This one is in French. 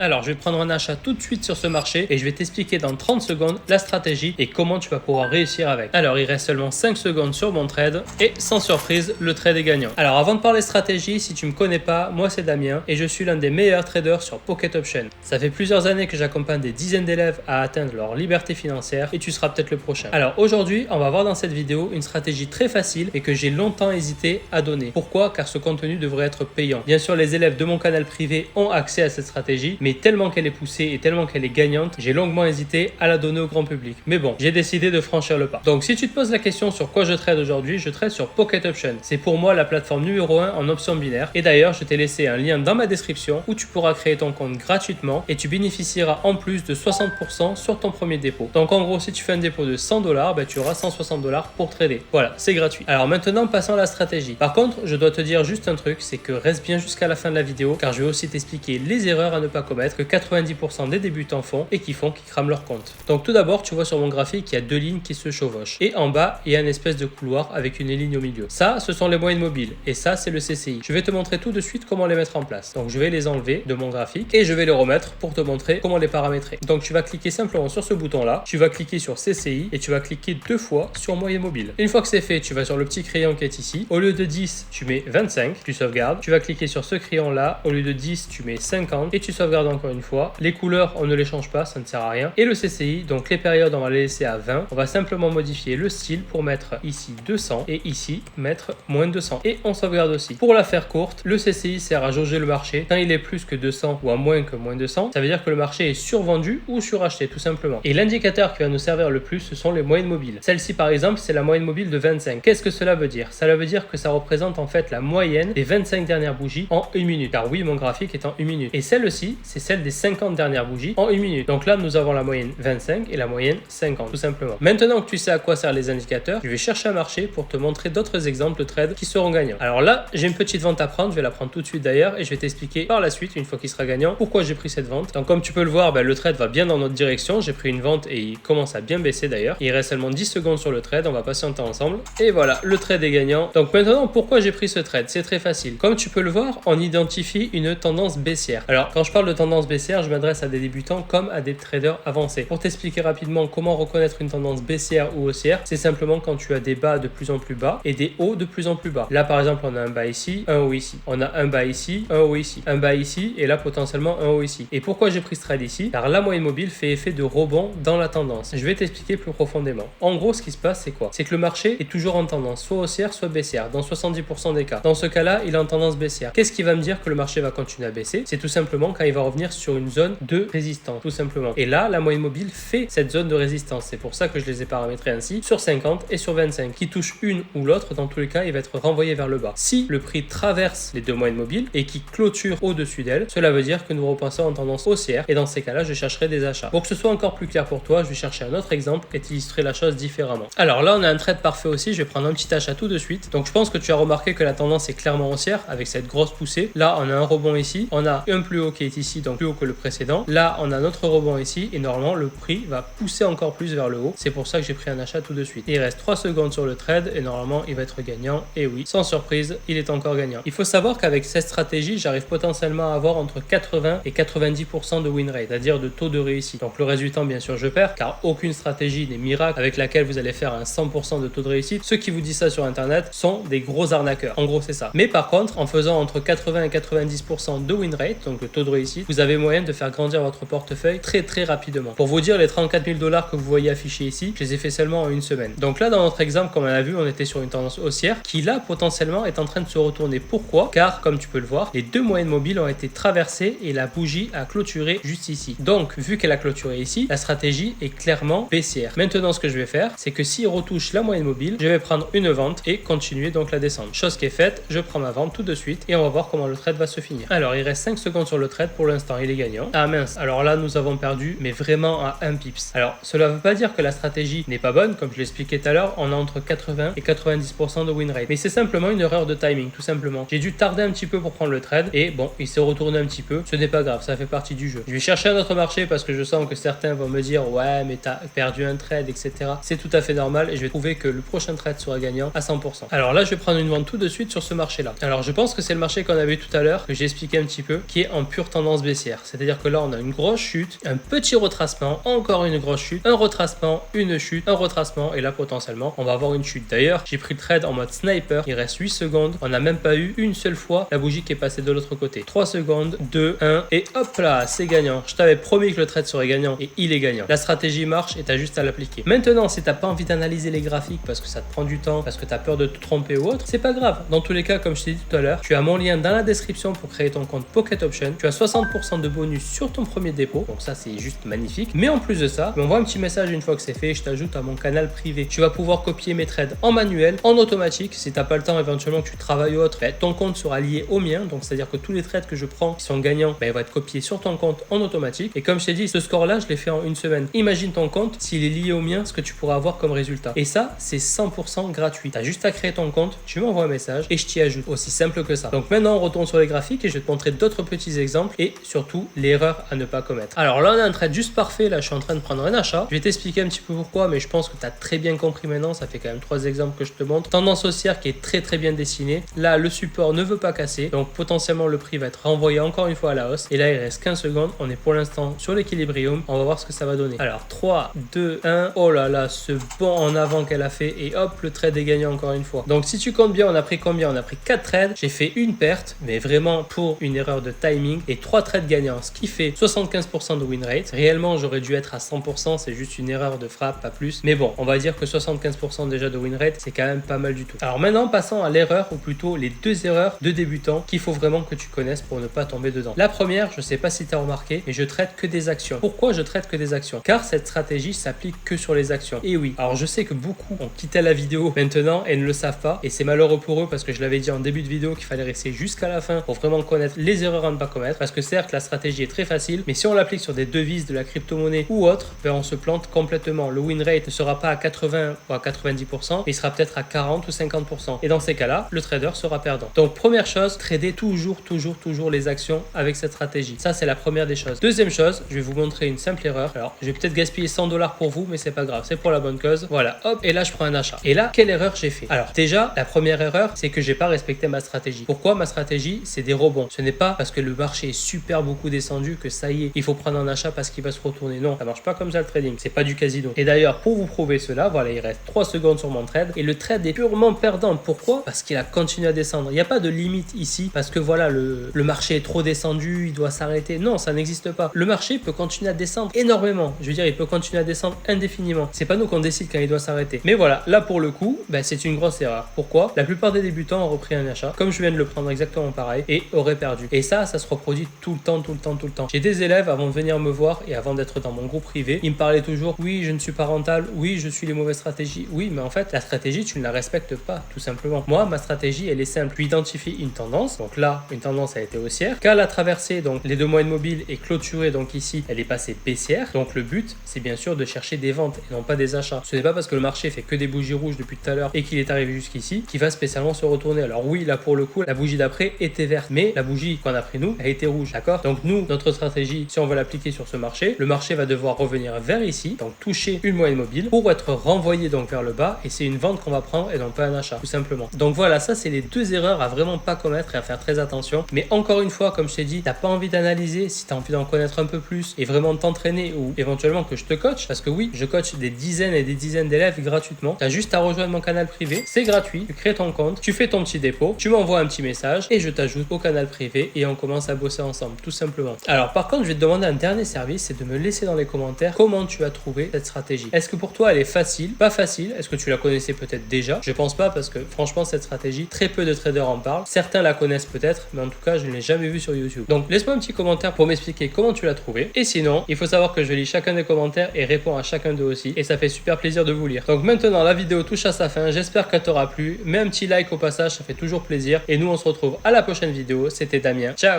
Alors, je vais prendre un achat tout de suite sur ce marché et je vais t'expliquer dans 30 secondes la stratégie et comment tu vas pouvoir réussir avec. Alors, il reste seulement 5 secondes sur mon trade et sans surprise, le trade est gagnant. Alors, avant de parler stratégie, si tu me connais pas, moi c'est Damien et je suis l'un des meilleurs traders sur Pocket Option. Ça fait plusieurs années que j'accompagne des dizaines d'élèves à atteindre leur liberté financière et tu seras peut-être le prochain. Alors, aujourd'hui, on va voir dans cette vidéo une stratégie très facile et que j'ai longtemps hésité à donner. Pourquoi? Car ce contenu devrait être payant. Bien sûr, les élèves de mon canal privé ont accès à cette stratégie, mais tellement qu'elle est poussée et tellement qu'elle est gagnante, j'ai longuement hésité à la donner au grand public. Mais bon, j'ai décidé de franchir le pas. Donc si tu te poses la question sur quoi je trade aujourd'hui, je trade sur Pocket Option. C'est pour moi la plateforme numéro 1 en options binaires. Et d'ailleurs, je t'ai laissé un lien dans ma description où tu pourras créer ton compte gratuitement et tu bénéficieras en plus de 60% sur ton premier dépôt. Donc en gros, si tu fais un dépôt de $100, tu auras $160 pour trader. Voilà, c'est gratuit. Alors maintenant, passons à la stratégie. Par contre, je dois te dire juste un truc, c'est que reste bien jusqu'à la fin de la vidéo car je vais aussi t'expliquer les erreurs à ne pas commettre que 90% des débutants font et qui crament leur compte. Donc tout d'abord, tu vois sur mon graphique, il y a deux lignes qui se chevauchent. Et en bas, il y a une espèce de couloir avec une ligne au milieu. Ça, ce sont les moyennes mobiles. Et ça, c'est le CCI. Je vais te montrer tout de suite comment les mettre en place. Donc je vais les enlever de mon graphique et je vais les remettre pour te montrer comment les paramétrer. Donc tu vas cliquer simplement sur ce bouton-là. Tu vas cliquer sur CCI et tu vas cliquer deux fois sur moyenne mobile. Une fois que c'est fait, tu vas sur le petit crayon qui est ici. Au lieu de 10, tu mets 25. Tu sauvegardes. Tu vas cliquer sur ce crayon-là. Au lieu de 10, tu mets 50 et tu sauvegardes encore une fois. Les couleurs, on ne les change pas, ça ne sert à rien. Et le CCI, donc les périodes, on va les laisser à 20. On va simplement modifier le style pour mettre ici 200 et ici mettre moins 200. Et on sauvegarde aussi. Pour la faire courte, le CCI sert à jauger le marché. Quand il est plus que 200 ou à moins que moins 200, ça veut dire que le marché est survendu ou suracheté tout simplement. Et l'indicateur qui va nous servir le plus, ce sont les moyennes mobiles. Celle-ci par exemple, c'est la moyenne mobile de 25. Qu'est-ce que cela veut dire? Cela veut dire que ça représente en fait la moyenne des 25 dernières bougies en 1 minute. Car oui, mon graphique est en 1 minute. Et celle-ci, c'est celle des 50 dernières bougies en 1 minute. Donc là, nous avons la moyenne 25 et la moyenne 50, tout simplement. Maintenant que tu sais à quoi servent les indicateurs, je vais chercher un marché pour te montrer d'autres exemples de trades qui seront gagnants. Alors là, j'ai une petite vente à prendre, je vais la prendre tout de suite d'ailleurs et je vais t'expliquer par la suite, une fois qu'il sera gagnant, pourquoi j'ai pris cette vente. Donc comme tu peux le voir, le trade va bien dans notre direction. J'ai pris une vente et il commence à bien baisser d'ailleurs. Il reste seulement 10 secondes sur le trade, on va patienter ensemble. Et voilà, le trade est gagnant. Donc maintenant, pourquoi j'ai pris ce trade? C'est très facile. Comme tu peux le voir, on identifie une tendance baissière. Alors quand je parle de tendance baissière, je m'adresse à des débutants comme à des traders avancés. Pour t'expliquer rapidement comment reconnaître une tendance baissière ou haussière, c'est simplement quand tu as des bas de plus en plus bas et des hauts de plus en plus bas. Là par exemple, on a un bas ici, un haut ici. On a un bas ici, un haut ici. Un bas ici et là potentiellement un haut ici. Et pourquoi j'ai pris ce trade ici? Car la moyenne mobile fait effet de rebond dans la tendance. Je vais t'expliquer plus profondément. En gros, ce qui se passe, c'est quoi? C'est que le marché est toujours en tendance, soit haussière, soit baissière, dans 70% des cas. Dans ce cas-là, il est en tendance baissière. Qu'est-ce qui va me dire que le marché va continuer à baisser? C'est tout simplement quand il va revenir sur une zone de résistance, tout simplement. Et là, la moyenne mobile fait cette zone de résistance. C'est pour ça que je les ai paramétrés ainsi sur 50 et sur 25. Qui touche une ou l'autre, dans tous les cas, il va être renvoyé vers le bas. Si le prix traverse les deux moyennes mobiles et qui clôture au-dessus d'elle, cela veut dire que nous repassons en tendance haussière. Et dans ces cas-là, je chercherai des achats. Pour que ce soit encore plus clair pour toi, je vais chercher un autre exemple et t'illustrer la chose différemment. Alors là, on a un trade parfait aussi. Je vais prendre un petit achat tout de suite. Donc je pense que tu as remarqué que la tendance est clairement haussière avec cette grosse poussée. Là, on a un rebond ici. On a un plus haut qui est ici, donc plus haut que le précédent. Là, on a notre rebond ici et normalement, le prix va pousser encore plus vers le haut. C'est pour ça que j'ai pris un achat tout de suite. Il reste 3 secondes sur le trade et normalement, il va être gagnant. Et oui, sans surprise, il est encore gagnant. Il faut savoir qu'avec cette stratégie, j'arrive potentiellement à avoir entre 80 et 90% de win rate, c'est-à-dire de taux de réussite. Donc le résultat, bien sûr, je perds car aucune stratégie n'est miracle avec laquelle vous allez faire un 100% de taux de réussite. Ceux qui vous disent ça sur internet sont des gros arnaqueurs. En gros, c'est ça. Mais par contre, en faisant entre 80 et 90% de win rate, donc le taux de réussite, vous avez moyen de faire grandir votre portefeuille très très rapidement. Pour vous dire, les 34 000 $ que vous voyez affichés ici, je les ai fait seulement en une semaine. Donc là, dans notre exemple, comme on a vu, on était sur une tendance haussière qui là, potentiellement, est en train de se retourner. Pourquoi? Car, comme tu peux le voir, les deux moyennes mobiles ont été traversées et la bougie a clôturé juste ici. Donc, vu qu'elle a clôturé ici, la stratégie est clairement baissière. Maintenant, ce que je vais faire, c'est que s'il retouche la moyenne mobile, je vais prendre une vente et continuer donc la descente. Chose qui est faite, je prends ma vente tout de suite et on va voir comment le trade va se finir. Alors, il reste 5 secondes sur le trade. Pour l'instant, il est gagnant. Ah mince, alors là, nous avons perdu, mais vraiment à 1 pips. Alors, cela ne veut pas dire que la stratégie n'est pas bonne. Comme je l'expliquais tout à l'heure, on a entre 80 et 90% de win rate. Mais c'est simplement une erreur de timing, tout simplement. J'ai dû tarder un petit peu pour prendre le trade et bon, il s'est retourné un petit peu. Ce n'est pas grave, ça fait partie du jeu. Je vais chercher un autre marché parce que je sens que certains vont me dire ouais, mais t'as perdu un trade, etc. C'est tout à fait normal et je vais trouver que le prochain trade sera gagnant à 100%. Alors là, je vais prendre une vente tout de suite sur ce marché-là. Alors, je pense que c'est le marché qu'on a vu tout à l'heure, que j'ai expliqué un petit peu, qui est en pure tendance baissière. baissière. C'est-à-dire que là, on a une grosse chute, un petit retracement, encore une grosse chute, un retracement, une chute, un retracement, et là, potentiellement, on va avoir une chute. D'ailleurs, j'ai pris le trade en mode sniper, il reste 8 secondes, on n'a même pas eu une seule fois la bougie qui est passée de l'autre côté. 3 secondes, 2, 1, et hop là, c'est gagnant. Je t'avais promis que le trade serait gagnant, et il est gagnant. La stratégie marche, et t'as juste à l'appliquer. Maintenant, si t'as pas envie d'analyser les graphiques parce que ça te prend du temps, parce que t'as peur de te tromper ou autre, c'est pas grave. Dans tous les cas, comme je t'ai dit tout à l'heure, tu as mon lien dans la description pour créer ton compte Pocket Option. Tu as 60% de bonus sur ton premier dépôt, donc ça c'est juste magnifique. Mais en plus de ça, tu m'envoies un petit message une fois que c'est fait et je t'ajoute à mon canal privé. Tu vas pouvoir copier mes trades en manuel, en automatique. Si t'as pas le temps, éventuellement que tu travailles ou autre, ton compte sera lié au mien. Donc c'est à dire que tous les trades que je prends qui sont gagnants, ils vont être copiés sur ton compte en automatique. Et comme je t'ai dit, ce score là je l'ai fait en une semaine. Imagine ton compte, s'il est lié au mien, ce que tu pourras avoir comme résultat. Et ça c'est 100% gratuit. Tu as juste à créer ton compte, tu m'envoies un message et je t'y ajoute. Aussi simple que ça. Donc maintenant on retourne sur les graphiques et je vais te montrer d'autres petits exemples et surtout l'erreur à ne pas commettre. Alors là on a un trade juste parfait, là je suis en train de prendre un achat. Je vais t'expliquer un petit peu pourquoi, mais je pense que tu as très bien compris maintenant. Ça fait quand même 3 exemples que je te montre. Tendance haussière qui est très bien dessinée. Là le support ne veut pas casser, donc potentiellement le prix va être renvoyé encore une fois à la hausse. Et là il reste 15 secondes, on est pour l'instant sur l'équilibrium. On va voir ce que ça va donner. Alors 3, 2, 1, oh là là, ce bond en avant qu'elle a fait et hop, le trade est gagnant encore une fois. Donc si tu comptes bien, on a pris combien? On a pris 4 trades, j'ai fait une perte, mais vraiment pour une erreur de timing, et 3 trades gagnants, ce qui fait 75% de win rate. Réellement j'aurais dû être à 100%, c'est juste une erreur de frappe, pas plus. Mais bon, on va dire que 75% déjà de win rate, c'est quand même pas mal du tout. Alors maintenant passons à l'erreur, ou plutôt les 2 erreurs de débutant qu'il faut vraiment que tu connaisses pour ne pas tomber dedans. La première, je sais pas si tu as remarqué, mais je traite que des actions. Pourquoi je traite que des actions? Car cette stratégie s'applique que sur les actions. Et oui, alors je sais que beaucoup ont quitté la vidéo maintenant et ne le savent pas, et c'est malheureux pour eux parce que je l'avais dit en début de vidéo qu'il fallait rester jusqu'à la fin pour vraiment connaître les erreurs à ne pas commettre, parce que certes la stratégie est très facile, mais si on l'applique sur des devises, de la crypto-monnaie ou autre, on se plante complètement. Le win rate ne sera pas à 80 ou à 90%, mais il sera peut-être à 40 ou 50%, et dans ces cas-là le trader sera perdant. Donc première chose, trader toujours les actions avec cette stratégie. Ça c'est la première des choses. Deuxième chose, je vais vous montrer une simple erreur. Alors je vais peut-être gaspiller 100$ pour vous, mais c'est pas grave, c'est pour la bonne cause. Voilà, hop, et là je prends un achat. Et là, quelle erreur j'ai fait? Alors déjà, la première erreur, c'est que j'ai pas respecté ma stratégie. Pourquoi? Ma stratégie, c'est des rebonds. Ce n'est pas parce que le marché est super beaucoup descendu que ça y est, il faut prendre un achat parce qu'il va se retourner. Non, ça marche pas comme ça le trading, c'est pas du casino. Et d'ailleurs, pour vous prouver cela, voilà, il reste 3 secondes sur mon trade et le trade est purement perdant. Pourquoi? Parce qu'il a continué à descendre. Il n'y a pas de limite ici parce que voilà, le marché est trop descendu, il doit s'arrêter. Non, ça n'existe pas. Le marché peut continuer à descendre énormément. Je veux dire, il peut continuer à descendre indéfiniment. C'est pas nous qu'on décide quand il doit s'arrêter. Mais voilà, là pour le coup, c'est une grosse erreur. Pourquoi? La plupart des débutants ont repris un achat, comme je viens de le prendre exactement pareil, et auraient perdu. Et ça se reproduit tout le temps. J'ai des élèves avant de venir me voir et avant d'être dans mon groupe privé, ils me parlaient toujours, oui, je ne suis pas rentable, oui, je suis les mauvaises stratégies. Oui, mais en fait, la stratégie, tu ne la respectes pas, tout simplement. Moi, ma stratégie, elle est simple. Tu identifies une tendance. Donc là, une tendance a été haussière. Quand elle a traversé donc les 2 moyennes mobiles et clôturé, donc ici, elle est passée baissière. Donc le but, c'est bien sûr de chercher des ventes et non pas des achats. Ce n'est pas parce que le marché fait que des bougies rouges depuis tout à l'heure et qu'il est arrivé jusqu'ici qu'il va spécialement se retourner. Alors oui, là pour le coup, la bougie d'après était verte, mais la bougie qu'on a pris nous a été rouge, d'accord? Donc nous, notre stratégie, si on veut l'appliquer sur ce marché, le marché va devoir revenir vers ici, donc toucher une moyenne mobile pour être renvoyé donc vers le bas, et c'est une vente qu'on va prendre et non pas un achat, tout simplement. Donc voilà, ça c'est les 2 erreurs à vraiment pas commettre et à faire très attention. Mais encore une fois, comme je t'ai dit, t'as pas envie d'analyser, si t'as envie d'en connaître un peu plus et vraiment de t'entraîner, ou éventuellement que je te coach, parce que oui, je coach des dizaines et des dizaines d'élèves gratuitement. T'as juste à rejoindre mon canal privé, c'est gratuit, tu crées ton compte, tu fais ton petit dépôt, tu m'envoies un petit message et je t'ajoute au canal privé et on commence à bosser ensemble, tout simplement. Alors par contre, je vais te demander un dernier service, c'est de me laisser dans les commentaires comment tu as trouvé cette stratégie. Est-ce que pour toi elle est facile, pas facile? Est-ce que tu la connaissais peut-être déjà? Je pense pas, parce que franchement cette stratégie, très peu de traders en parlent. Certains la connaissent peut-être, mais en tout cas je ne l'ai jamais vue sur YouTube. Donc laisse-moi un petit commentaire pour m'expliquer comment tu l'as trouvé. Et sinon, il faut savoir que je lis chacun des commentaires et réponds à chacun d'eux aussi, et ça fait super plaisir de vous lire. Donc maintenant la vidéo touche à sa fin, j'espère qu'elle t'aura plu. Mets un petit like au passage, ça fait toujours plaisir. Et nous on se retrouve à la prochaine vidéo. C'était Damien, ciao.